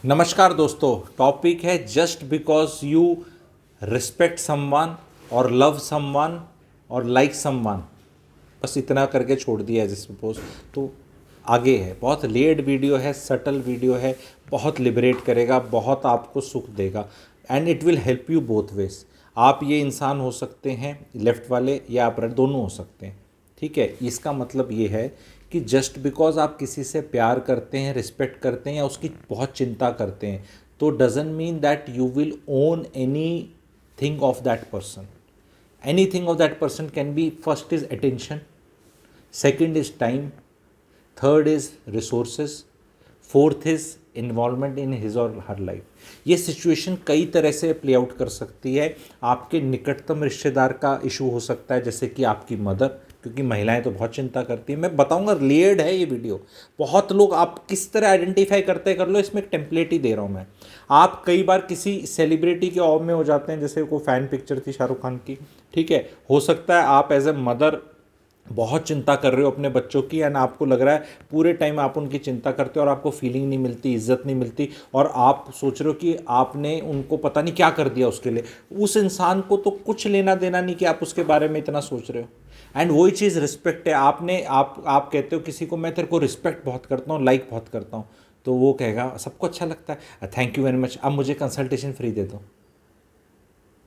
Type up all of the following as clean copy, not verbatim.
नमस्कार दोस्तों, टॉपिक है just because you respect someone और लव समवन और लाइक समवन, बस इतना करके छोड़ दिया है सपोज। तो आगे है, बहुत लेयर्ड वीडियो है, सटल वीडियो है, बहुत लिबरेट करेगा, बहुत आपको सुख देगा and it will help you both ways. आप ये इंसान हो सकते हैं लेफ्ट वाले या आप राइट, दोनों हो सकते हैं। ठीक है, इसका मतलब ये है कि जस्ट बिकॉज आप किसी से प्यार करते हैं, रिस्पेक्ट करते हैं या उसकी बहुत चिंता करते हैं, तो doesn't mean that you will own any thing of that person. Anything of that person can be, first is attention, second is time, third is resources, fourth is involvement in his और हर life. ये situation कई तरह से play out कर सकती है। आपके निकटतम रिश्तेदार का इशू हो सकता है, जैसे कि आपकी मदर, क्योंकि महिलाएं तो बहुत चिंता करती हैं। मैं बताऊंगा, लेयर्ड है ये वीडियो। बहुत लोग आप किस तरह आइडेंटिफाई करते कर लो, इसमें एक टेम्पलेट ही दे रहा हूँ मैं। आप कई बार किसी सेलिब्रिटी के ऑब में हो जाते हैं, जैसे कोई फैन पिक्चर थी शाहरुख खान की, ठीक है, हो सकता है आप एज ए मदर बहुत चिंता कर रहे हो अपने बच्चों की एंड आपको लग रहा है पूरे टाइम आप उनकी चिंता करते हो और आपको फीलिंग नहीं मिलती, इज्जत नहीं मिलती, और आप सोच रहे हो कि आपने उनको पता नहीं क्या कर दिया उसके लिए। उस इंसान को तो कुछ लेना देना नहीं कि आप उसके बारे में इतना सोच रहे हो। एंड वही चीज़ रिस्पेक्ट है। आप कहते हो किसी को, मैं तेरे को रिस्पेक्ट बहुत करता हूँ, लाइक बहुत करता हूँ, तो वो कहेगा, सबको अच्छा लगता है, थैंक यू वेरी मच, अब मुझे कंसल्टेशन फ्री दे दो।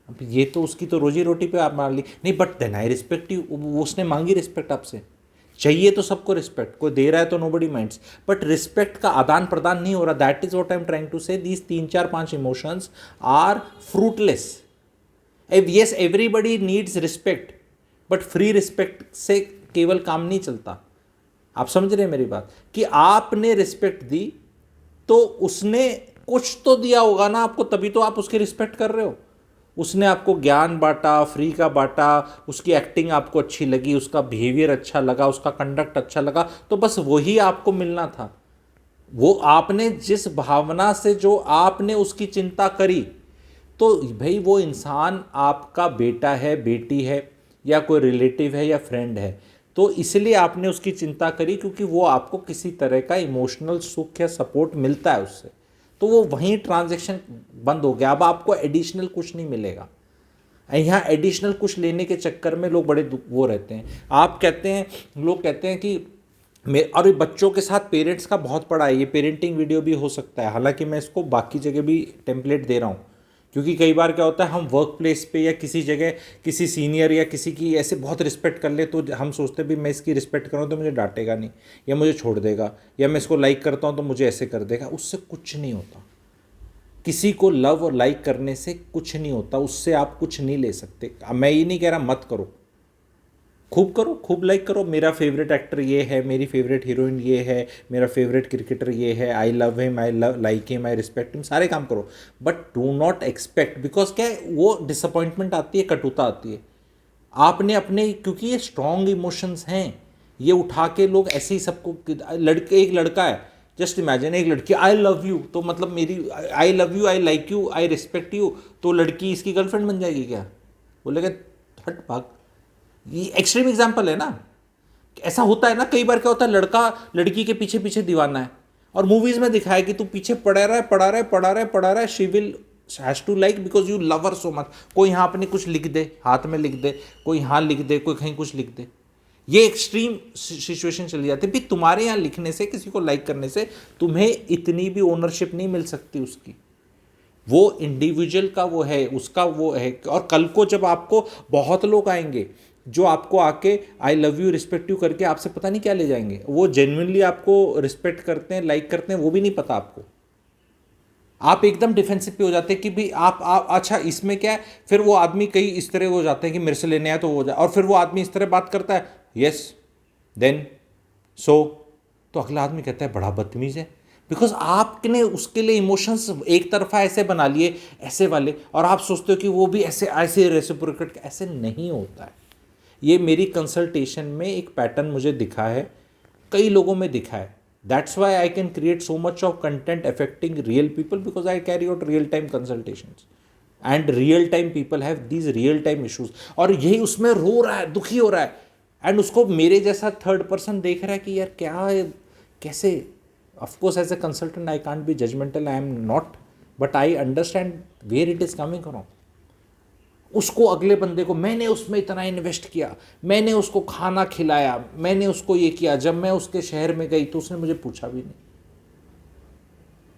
अब ये तो उसकी तो रोजी रोटी पे आप मान ली नहीं, but then I respect you. वो उसने मांगी रिस्पेक्ट आपसे, चाहिए तो सबको रिस्पेक्ट, कोई दे रहा है तो नोबडी माइंड्स, बट रिस्पेक्ट का आदान प्रदान नहीं हो रहा। That is what I am trying to say. These 3 4 5 emotions are fruitless. Yes, everybody needs respect, but free respect से केवल काम नहीं चलता। आप समझ रहे हैं मेरी बात, कि आपने रिस्पेक्ट दी तो उसने कुछ तो दिया होगा ना आपको, तभी तो आप उसकी रिस्पेक्ट कर रहे हो। उसने आपको ज्ञान बांटा, फ्री का बांटा, उसकी एक्टिंग आपको अच्छी लगी, उसका बिहेवियर अच्छा लगा, उसका कंडक्ट अच्छा लगा, तो बस वही आपको मिलना था। वो आपने जिस भावना से, जो आपने उसकी चिंता करी, तो भाई वो इंसान आपका बेटा है, बेटी है, या कोई रिलेटिव है या फ्रेंड है, तो इसलिए आपने उसकी चिंता करी क्योंकि वो आपको किसी तरह का इमोशनल सुख या सपोर्ट मिलता है उससे। तो वो वहीं ट्रांजैक्शन बंद हो गया, अब आपको एडिशनल कुछ नहीं मिलेगा। यहाँ एडिशनल कुछ लेने के चक्कर में लोग बड़े वो रहते हैं। आप कहते हैं, लोग कहते हैं कि और बच्चों के साथ पेरेंट्स का बहुत पड़ा है, ये पेरेंटिंग वीडियो भी हो सकता है, हालांकि मैं इसको बाकी जगह भी टेम्पलेट दे रहा हूँ, क्योंकि कई बार क्या होता है, हम वर्क प्लेस पे या किसी जगह किसी सीनियर या किसी की ऐसे बहुत रिस्पेक्ट कर ले, तो हम सोचते हैं भी मैं इसकी रिस्पेक्ट करूँ तो मुझे डांटेगा नहीं, या मुझे छोड़ देगा, या मैं इसको लाइक करता हूँ तो मुझे ऐसे कर देगा। उससे कुछ नहीं होता। किसी को लव और लाइक करने से कुछ नहीं होता, उससे आप कुछ नहीं ले सकते। मैं ये नहीं कह रहा मत करो, खूब करो, खूब लाइक करो, मेरा फेवरेट एक्टर ये है, मेरी फेवरेट हीरोइन ये है, मेरा फेवरेट क्रिकेटर ये है, I love him, I love like him, I respect him, सारे काम करो, but do not expect, because क्या है, वो डिसअपॉइंटमेंट आती है, कटुता आती है। आपने अपने, क्योंकि ये स्ट्रॉन्ग इमोशंस हैं, ये उठा के लोग ऐसे ही सबको, लड़के, एक लड़का है, जस्ट इमेजिन, एक लड़की आई लव यू, तो मतलब मेरी I love you, I like you, I respect you, तो लड़की इसकी गर्लफ्रेंड बन जाएगी क्या? बोलेगा हट भाग। ये एक्सट्रीम एग्जाम्पल है ना, ऐसा होता है ना। कई बार क्या होता है, लड़का लड़की के पीछे पीछे दीवाना है, और मूवीज में दिखाया कि तू पीछे पड़ा रहा है, पड़ा रहा है, पड़ा रहा है, पड़ा रहा है, she will has to like because you love her so much. कोई यहाँ अपने कुछ लिख दे, हाथ में लिख दे, कोई यहाँ लिख दे, कोई कहीं कुछ लिख दे। ये एक्सट्रीम सिचुएशन चली जाती है। भी तुम्हारे यहाँ लिखने से, किसी को लाइक करने से तुम्हें इतनी भी ओनरशिप नहीं मिल सकती उसकी। वो इंडिविजुअल का वो है, उसका वो है। और कल को जब आपको बहुत लोग आएंगे जो आपको आके I love you, respect you करके आपसे पता नहीं क्या ले जाएंगे, वो जेन्युइनली आपको रिस्पेक्ट करते हैं, लाइक करते हैं, वो भी नहीं पता आपको। आप एकदम डिफेंसिव पे हो जाते हैं कि भी आप अच्छा इसमें क्या है। फिर वो आदमी कई इस तरह हो जाते हैं कि मेरे से लेने आया तो हो जाए, और फिर वो आदमी इस तरह बात करता है, यस देन सो, तो अगला आदमी कहता है बड़ा बदतमीज है, बिकॉज आपने उसके लिए इमोशंस एक तरफा ऐसे बना लिए, ऐसे वाले, और आप सोचते हो कि वो भी ऐसे ऐसे रेसिप्रोकेट। ऐसे नहीं होता है। ये मेरी कंसल्टेशन में एक पैटर्न मुझे दिखा है, कई लोगों में दिखा है। That's why I can create so much of content affecting real people, because I carry out real time consultations and real time people have these real time issues, और यही उसमें रो रहा है, दुखी हो रहा है, एंड उसको मेरे जैसा थर्ड पर्सन देख रहा है कि यार क्या है, कैसे Of course, as a consultant, I can't be judgmental. I am not, but I understand where it is coming from. उसको अगले बंदे को मैंने उसमें इतना इन्वेस्ट किया, मैंने उसको खाना खिलाया, मैंने उसको ये किया, जब मैं उसके शहर में गई तो उसने मुझे पूछा भी नहीं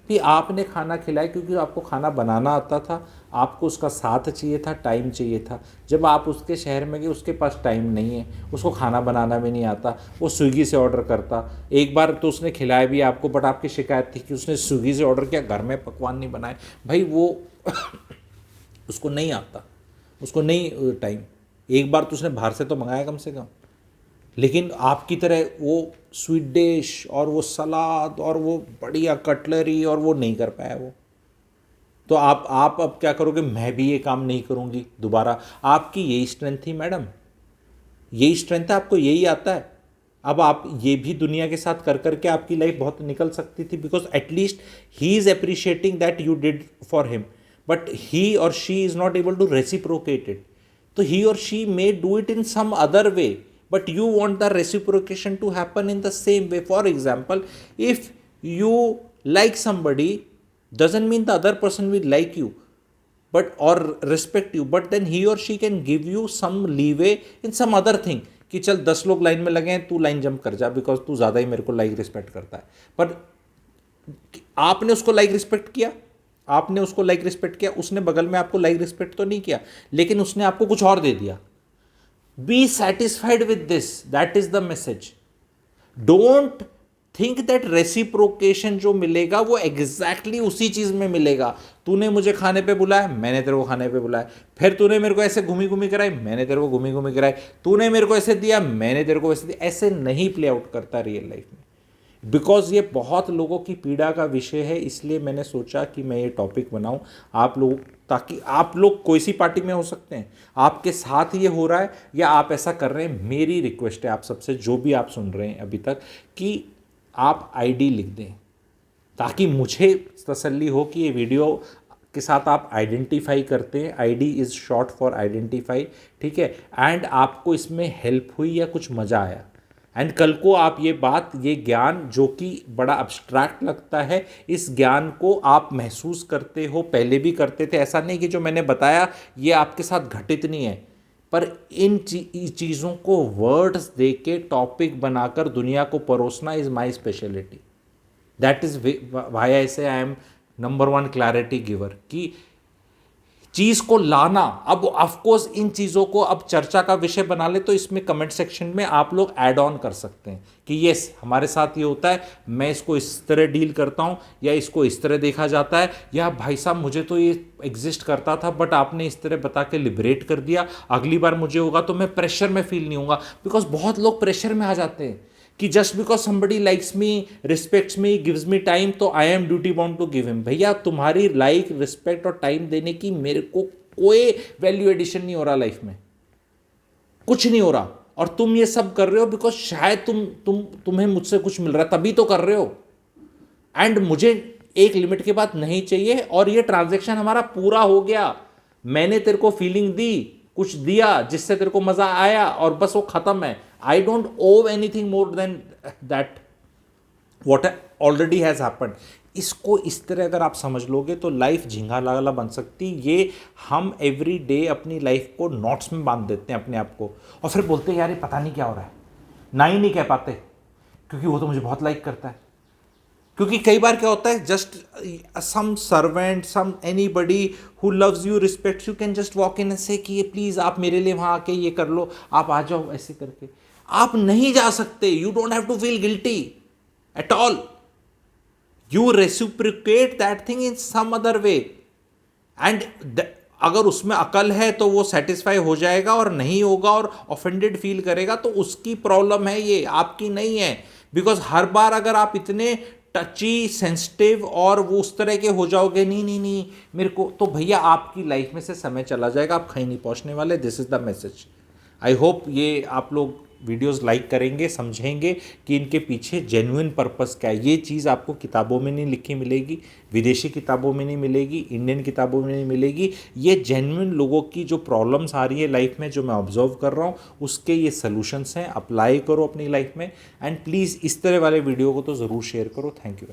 कि आपने खाना खिलाया, क्योंकि आपको खाना बनाना आता था, आपको उसका साथ चाहिए था, टाइम चाहिए था। जब आप उसके शहर में गए, उसके पास टाइम नहीं है, उसको खाना बनाना भी नहीं आता, वो स्विगी से ऑर्डर करता। एक बार तो उसने खिलाया भी आपको, बट आपकी शिकायत थी कि उसने स्विगी से ऑर्डर किया, घर में पकवान नहीं बनाए। भाई वो उसको नहीं आता, उसको नहीं टाइम। एक बार तो उसने बाहर से तो मंगाया कम से कम, लेकिन आपकी तरह वो स्वीट डिश और वो सलाद और वो बढ़िया कटलरी और वो नहीं कर पाया वो। तो आप अब क्या करोगे, मैं भी ये काम नहीं करूँगी दोबारा। आपकी यही स्ट्रेंथ थी मैडम, यही स्ट्रेंथ है, आपको यही आता है। अब आप ये भी दुनिया के साथ कर करके आपकी लाइफ बहुत निकल सकती थी, because at least he is appreciating that you did for him, but he और she is not able to reciprocate it. तो ही और she may do it in some other way, but you want the reciprocation to happen in the same way. For example, if you like somebody, doesn't mean the other person will like you, but or respect you, but then he or she can give you some leeway in some other thing कि चल 10 लोग line में लगे हैं, तू line jump कर जा, because तू ज़्यादा ही मेरे को लाइक रिस्पेक्ट करता है। पर आपने उसको लाइक रिस्पेक्ट किया, आपने उसको लाइक रिस्पेक्ट किया, उसने बगल में आपको लाइक रिस्पेक्ट तो नहीं किया, लेकिन उसने आपको कुछ और दे दिया। Be satisfied with this. That is the message. Don't think that reciprocation जो मिलेगा वो exactly उसी चीज़ में मिलेगा। तूने मुझे खाने पे बुलाया, मैंने तेरे को खाने पे बुलाया, फिर तूने मेरे को ऐसे घूमी घूमी कराई, मैंने तेरे को घूमी घूमी कराई, तूने मेरे को ऐसे दिया, मैंने तेरे को वैसे दिया। ऐसे नहीं प्ले आउट करता रियल लाइफ में, बिकॉज ये बहुत लोगों की पीड़ा का विषय है। इसलिए मैंने सोचा कि मैं ये टॉपिक बनाऊं आप लोग, ताकि आप लोग कोई सी पार्टी में हो सकते हैं, आपके साथ ये हो रहा है या आप ऐसा कर रहे हैं। मेरी रिक्वेस्ट है आप सबसे, जो भी आप सुन रहे हैं अभी तक, कि आप आईडी लिख दें, ताकि मुझे तसल्ली हो कि ये वीडियो के साथ आप आइडेंटिफाई करते हैं। ID is short for identify, ठीक है। एंड आपको इसमें हेल्प हुई या कुछ मज़ा आया, एंड कल को आप ये बात, ये ज्ञान जो कि बड़ा अब्स्ट्रैक्ट लगता है, इस ज्ञान को आप महसूस करते हो, पहले भी करते थे। ऐसा नहीं कि जो मैंने बताया ये आपके साथ घटित नहीं है, पर इन चीज़ों को वर्ड्स दे के टॉपिक बनाकर दुनिया को परोसना is my speciality. That is why I say I am number 1 clarity giver, कि चीज़ को लाना। अब ऑफकोर्स इन चीज़ों को अब चर्चा का विषय बना ले तो इसमें कमेंट सेक्शन में आप लोग ऐड ऑन कर सकते हैं कि यस हमारे साथ ये होता है, मैं इसको इस तरह डील करता हूँ, या इसको इस तरह देखा जाता है, या भाई साहब मुझे तो ये एग्जिस्ट करता था बट आपने इस तरह बता के लिबरेट कर दिया, अगली बार मुझे होगा तो मैं प्रेशर में फील नहीं होगा। बिकॉज बहुत लोग प्रेशर में आ जाते हैं कि just because somebody likes me, respects me, gives me time, तो I am duty bound to give him. भैया तुम्हारी लाइक, रिस्पेक्ट और टाइम देने की मेरे को कोई वैल्यू एडिशन नहीं हो रहा लाइफ में, कुछ नहीं हो रहा। और तुम ये सब कर रहे हो बिकॉज शायद तुम्हें मुझसे कुछ मिल रहा है, तभी तो कर रहे हो। एंड मुझे एक लिमिट के बाद नहीं चाहिए, और ये ट्रांजेक्शन हमारा पूरा हो गया। मैंने तेरे को फीलिंग दी, कुछ दिया जिससे तेरे को मजा आया, और बस वो खत्म है। आई डोंट ओव anything more than that what already has happened. इसको इस तरह अगर आप समझ लोगे तो लाइफ झिंगा लाला बन सकती। ये हम एवरी डे अपनी लाइफ को नॉट्स में बांध देते हैं अपने आप को, और फिर बोलते हैं यार ये पता नहीं क्या हो रहा है, ना ही नहीं कह पाते क्योंकि वो तो मुझे बहुत लाइक करता है। क्योंकि कई बार क्या होता है, just some servant, some anybody who loves you, respects you, can just walk in and say कि ये प्लीज़ आप मेरे लिए वहाँ आके ये कर लो, आप आ जाओ, ऐसे करके। आप नहीं जा सकते, you don't have to feel guilty at all, you reciprocate that thing in some other way. And अगर उसमें अकल है तो वो सेटिस्फाई हो जाएगा, और नहीं होगा और ऑफेंडेड फील करेगा तो उसकी प्रॉब्लम है, ये आपकी नहीं है। बिकॉज हर बार अगर आप इतने टची, सेंसिटिव और वो उस तरह के हो जाओगे, नहीं नहीं नहीं मेरे को, तो भैया आपकी लाइफ में से समय चला जाएगा, आप कहीं नहीं पहुंचने वाले। This is the message. I hope ये आप लोग वीडियोस लाइक करेंगे, समझेंगे कि इनके पीछे जेन्युइन पर्पस क्या है। ये चीज़ आपको किताबों में नहीं लिखी मिलेगी, विदेशी किताबों में नहीं मिलेगी, इंडियन किताबों में नहीं मिलेगी। ये जेन्युइन लोगों की जो प्रॉब्लम्स आ रही है लाइफ में, जो मैं ऑब्जर्व कर रहा हूँ, उसके ये सॉल्यूशंस हैं। अप्लाई करो अपनी लाइफ में, एंड प्लीज़ इस तरह वाले वीडियो को तो ज़रूर शेयर करो। Thank you.